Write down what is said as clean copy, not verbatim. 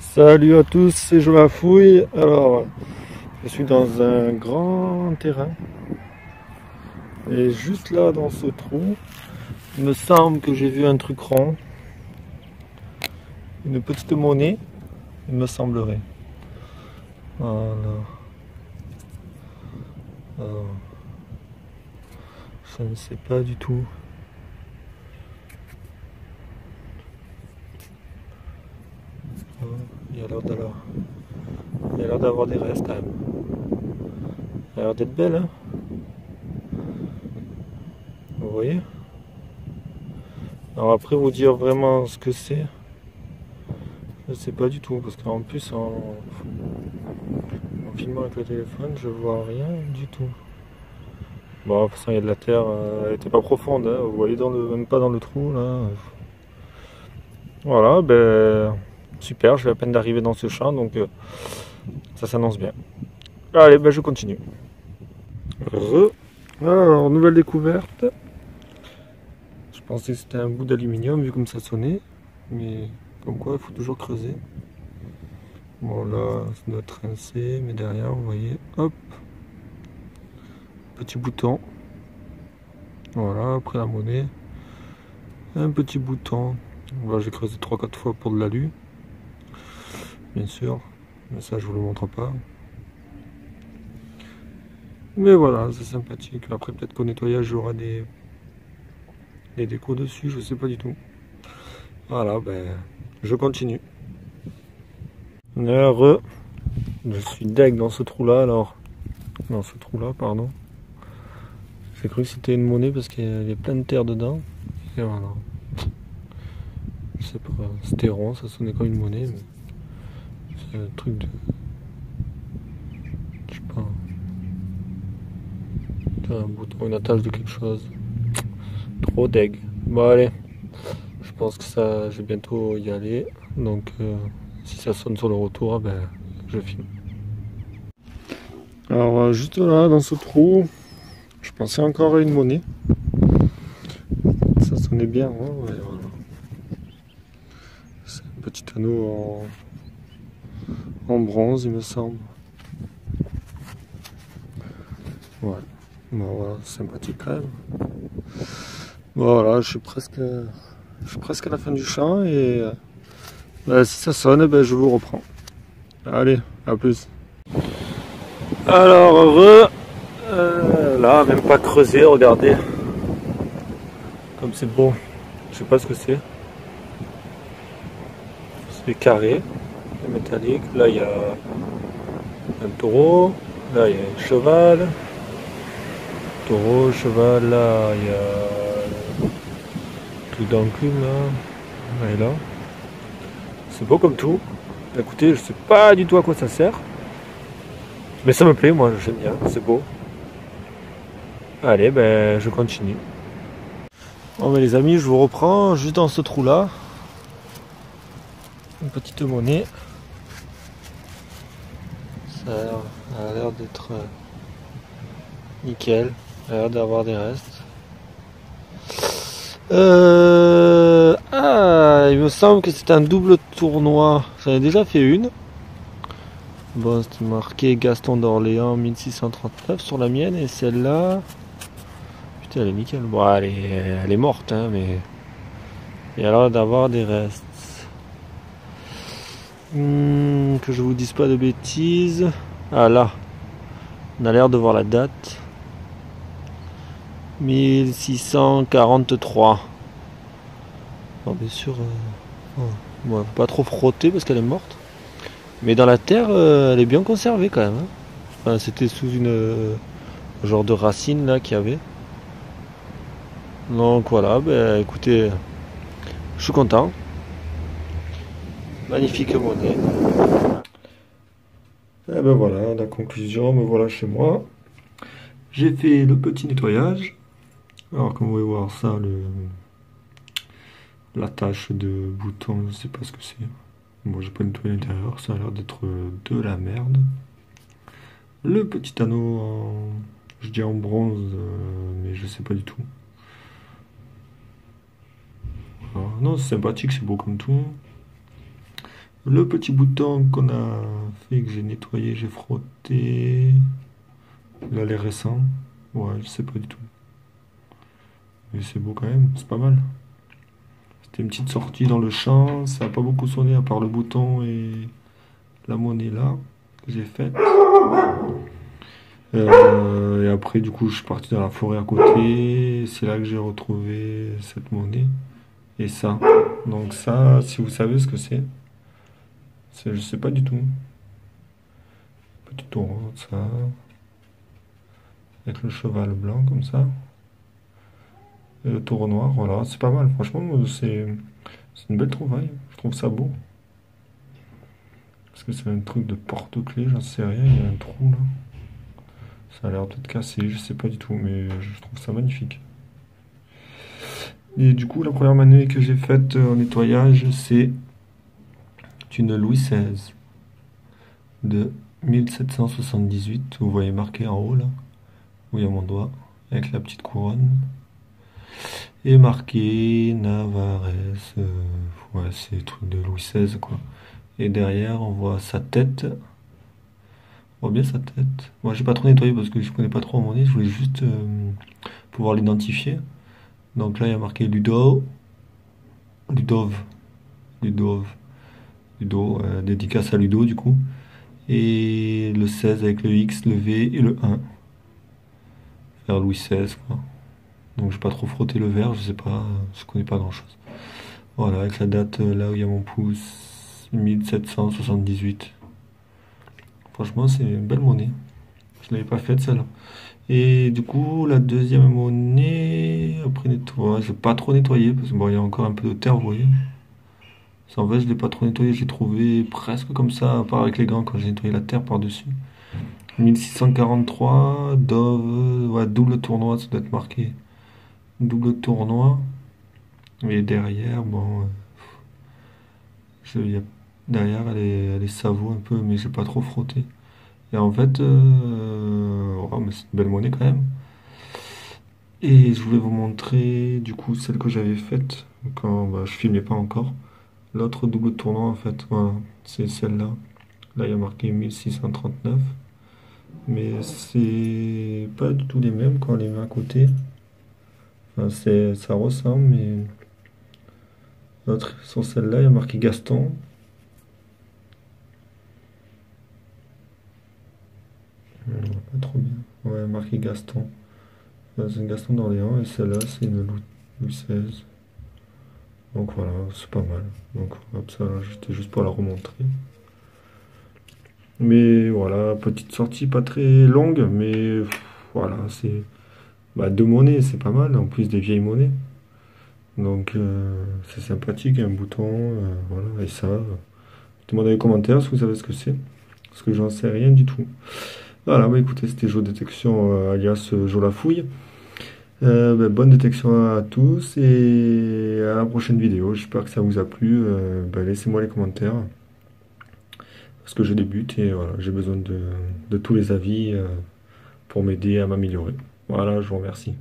Salut à tous, c'est Je Fouille. Alors, je suis dans un grand terrain. Et juste là, dans ce trou, il me semble que j'ai vu un truc rond. Une petite monnaie, il me semblerait. Voilà. Alors, je ne sais pas du tout. Il y a l'air d'avoir des restes quand même. Il a l'air d'être belle, hein? Vous voyez? Alors après, vous dire vraiment ce que c'est, je ne sais pas du tout, parce qu'en plus, en filmant avec le téléphone, je vois rien du tout. Bon, de toute façon, il y a de la terre, elle était pas profonde, hein, vous voyez même pas dans le trou là. Voilà, ben super, j'ai à peine d'arriver dans ce champ, donc ça s'annonce bien. Allez, ben je continue. Alors, nouvelle découverte. Je pensais que c'était un bout d'aluminium vu comme ça sonnait, mais comme quoi il faut toujours creuser. Bon là, ça doit être rincé, mais derrière, vous voyez, hop, petit bouton. Voilà, après la monnaie, un petit bouton. Là, j'ai creusé 3-4 fois pour de l'alu, bien sûr, mais ça je vous le montre pas. Mais voilà, c'est sympathique. Après, peut-être qu'au nettoyage, j'aurai des décos dessus, je sais pas du tout. Voilà, ben, je continue. Heureux. Je suis deg dans ce trou-là, alors. Dans ce trou-là, pardon. J'ai cru que c'était une monnaie parce qu'il y avait plein de terre dedans. Et voilà. Je sais pas, c'était rond, ça sonnait comme une monnaie, mais c'est un truc de. Je sais pas. Un bouton, une attache de quelque chose. Trop deg. Bon, allez. Je pense que ça, je vais bientôt y aller. Donc, si ça sonne sur le retour, ben, je filme. Alors, juste là, dans ce trou, je pensais encore à une monnaie. Ça sonnait bien, hein, ouais, voilà. C'est un petit anneau en bronze, il me semble. Ouais, bon, voilà, sympathique quand même. Voilà, je suis presque à la fin du champ et bah, si ça sonne, ben, je vous reprends. Allez, à plus. Alors, heureux, là, même pas creusé, regardez. Comme c'est beau. Je sais pas ce que c'est. C'est carré, c'est métallique. Là, il y a un taureau. Là, il y a un cheval. Taureau, cheval, là, il y a tout d'enclume, là. Et là. C'est beau comme tout. Écoutez, je sais pas du tout à quoi ça sert. Mais ça me plaît, moi, j'aime bien, c'est beau. Allez, ben, je continue. Bon, ben, les amis, je vous reprends juste dans ce trou-là. Une petite monnaie. Ça a l'air d'être nickel. Ça a l'air d'avoir des restes. Ah, il me semble que c'est un double tournoi. J'en ai déjà fait une. Bon, c'était marqué Gaston d'Orléans 1639 sur la mienne et celle-là. Putain, elle est nickel. Bon, elle est morte, hein, mais il y a l'air d'avoir des restes. Que je vous dise pas de bêtises. Ah là, on a l'air de voir la date. 1643. Bon, bien sûr, bon, faut pas trop frotter parce qu'elle est morte. Mais dans la terre, elle est bien conservée quand même. Hein. Enfin, c'était sous une genre de racine là qu'il y avait. Donc voilà, ben écoutez, je suis content. Magnifique monnaie. Et ben voilà, la conclusion, me voilà chez moi. J'ai fait le petit nettoyage. Alors comme vous pouvez voir ça, la tache de bouton, je sais pas ce que c'est. Bon, j'ai pas nettoyé l'intérieur, ça a l'air d'être de la merde. Le petit anneau je dis en bronze, mais je sais pas du tout. Voilà. Non, c'est sympathique, c'est beau comme tout. Le petit bouton qu'on a fait, que j'ai nettoyé, j'ai frotté. Il a l'air récent. Ouais, je sais pas du tout. Mais c'est beau quand même, c'est pas mal. C'était une petite sortie dans le champ, ça a pas beaucoup sonné à part le bouton et la monnaie là que j'ai faite. Et après, du coup, je suis parti dans la forêt à côté. C'est là que j'ai retrouvé cette monnaie et ça. Donc ça, si vous savez ce que je sais pas du tout. Petit taureau, ça, avec le cheval blanc comme ça. Et le taureau noir, voilà, c'est pas mal. Franchement, c'est une belle trouvaille. Je trouve ça beau. Parce que c'est un truc de porte-clés, j'en sais rien. Il y a un trou là. Ça a l'air peut-être cassé, je sais pas du tout, mais je trouve ça magnifique. Et du coup, la première manœuvre que j'ai faite en nettoyage, c'est une Louis XVI de 1778. Vous voyez marqué en haut là, où il y a mon doigt, avec la petite couronne. Et marqué Navarrese. Ouais, c'est le truc de Louis XVI quoi. Et derrière, on voit sa tête. On voit bien sa tête. Moi, j'ai pas trop nettoyé parce que je connais pas trop mon nez. Je voulais juste pouvoir l'identifier. Donc là, il y a marqué Ludo. Ludov. Ludov. Ludo. Dédicace à Ludo, du coup. Et le 16 avec le X, le V et le 1. Vers Louis XVI, quoi. Donc, je vais pas trop frotter le verre. Je sais pas. Je connais pas grand chose. Voilà, avec la date là où il y a mon pouce. 1778. Franchement, c'est une belle monnaie. Je l'avais pas faite, celle-là. Et du coup, la deuxième monnaie, après nettoyage, j'ai pas trop nettoyé parce que bon, il y a encore un peu de terre, vous voyez. En fait, je l'ai pas trop nettoyé, j'ai trouvé presque comme ça, à part avec les gants quand j'ai nettoyé la terre par-dessus. 1643, Dove, ouais, double tournoi, ça doit être marqué. Double tournoi. Et derrière, bon, derrière, elle est savo un peu, mais j'ai pas trop frotté. Et en fait, oh, mais c'est une belle monnaie quand même. Et je voulais vous montrer du coup celle que j'avais faite quand bah, je filmais pas encore. L'autre double tournoi en fait, voilà, c'est celle-là. Là il y a marqué 1639. Mais c'est pas du tout les mêmes quand on les met à côté. Enfin, ça ressemble, mais l'autre sur celle-là il y a marqué Gaston. Pas trop bien. Ouais, marqué Gaston. C'est une Gaston d'Orléans et celle-là c'est une Louis XVI. Donc voilà, c'est pas mal. Donc hop, ça, j'étais juste pour la remontrer. Mais voilà, petite sortie pas très longue, mais voilà, c'est bah, deux monnaies, c'est pas mal, en plus des vieilles monnaies. Donc c'est sympathique, un bouton, voilà, et ça. Demandez dans les commentaires si vous savez ce que c'est, parce que j'en sais rien du tout. Voilà, bah écoutez, c'était Jo Détection alias Jo la Fouille. Bah, bonne détection à tous et à la prochaine vidéo. J'espère que ça vous a plu. Bah, laissez-moi les commentaires. Parce que je débute et voilà, j'ai besoin de tous les avis pour m'aider à m'améliorer. Voilà, je vous remercie.